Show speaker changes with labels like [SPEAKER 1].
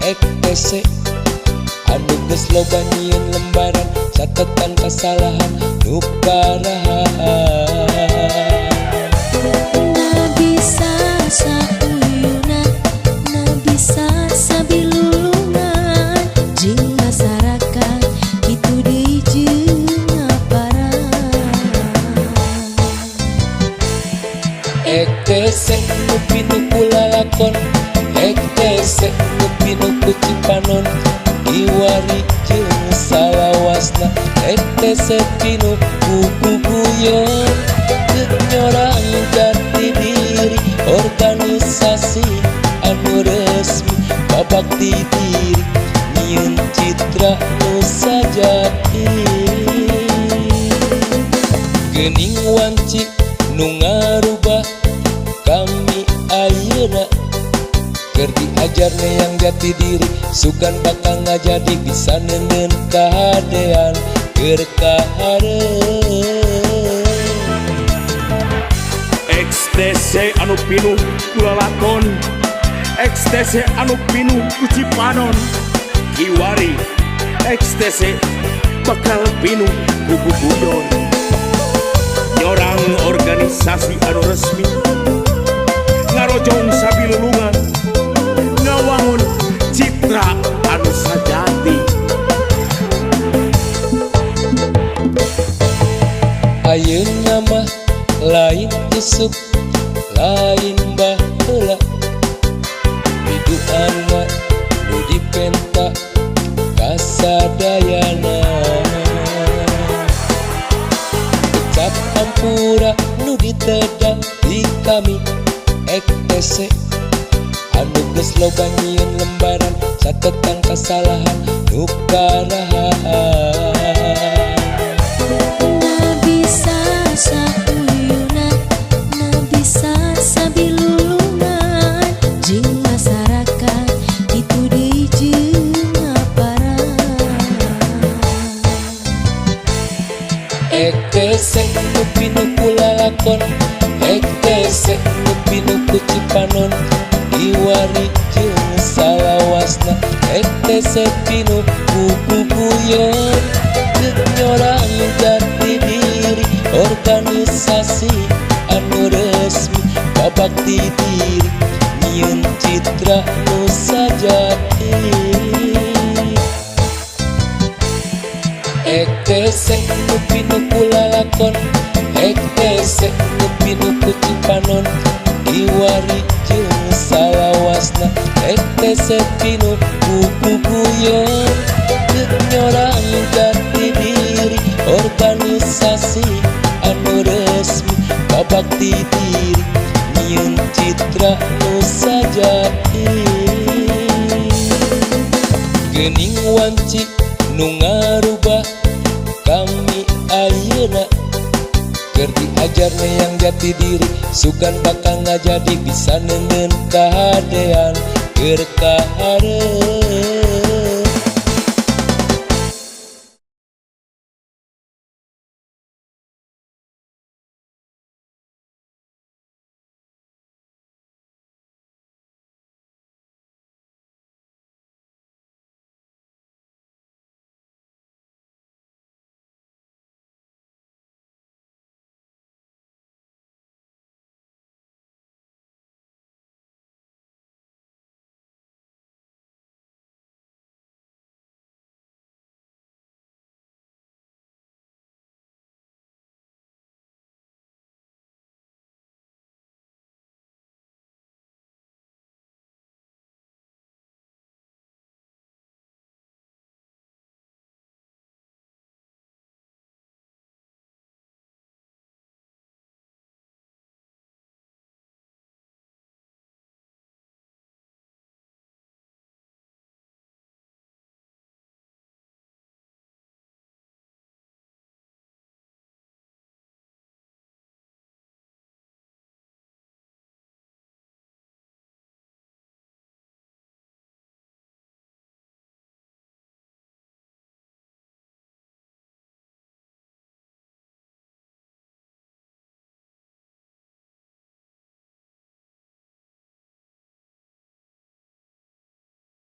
[SPEAKER 1] ETC anu geus loba nyieun lembaran catatan kesalahan nu karaha.
[SPEAKER 2] Na bisa sauyuna, na bisa sabilulungan jeung masyarakat kitu deui jeung ngaparang.
[SPEAKER 1] ETC nu pinu kulalakon, ETC nu pinu kucipanon, Kiwari jeung salawasna, ETC pinu kuguguyon, teu nyorang jati diri organisasi anu resmi babakti diri nyieun citra nu sajati. Geuning wanci nu ngarubah kami ayeuna keur diajar yang jati diri sugan bakal ngajadi bisa neuneun kahadean keur kahareup.
[SPEAKER 3] ETC anu pinuh kulalakon, ETC anu pinuh kucipanon, Kiwari ETC bakal pinuh kuguguyon, nyorang organisasi anu resmi ngarojong sabilulungan ngawangun citra anu sajati.
[SPEAKER 1] Ayeuna mah lain isuk lain baheula, biduan mah nu dipenta kasadayana, kecap ampura nu ditedang di kami ETC anu geus loba nyieun lembaran catatan kesalahan nu karaha.
[SPEAKER 2] Na bisa sauyuna, na bisa sabilulungan jeung masyarakat kitu deui jeung ngaparang.
[SPEAKER 1] ETC nu pinu kulalakon, ETC nu pinu kucipanon, Kiwari jeung salawasna, ETC pinu kuguguyon, teu nyorang jati diri organisasi anu resmi babakti diri nyieun citra nu sajati. ETC nu pinu kulalakon, ETC nu pinu kucipanon, Kiwari jeung salawasna, ETC pinu kuguguyon, teu nyorang jati diri organisasi anu resmi babakti diri nyieun citra nu sajati. Geuning wanci nu ngarubah kami ayeuna keur diajar yang jati diri sugan bakal ngajadi bisa neuneun kahadean keur kahareup.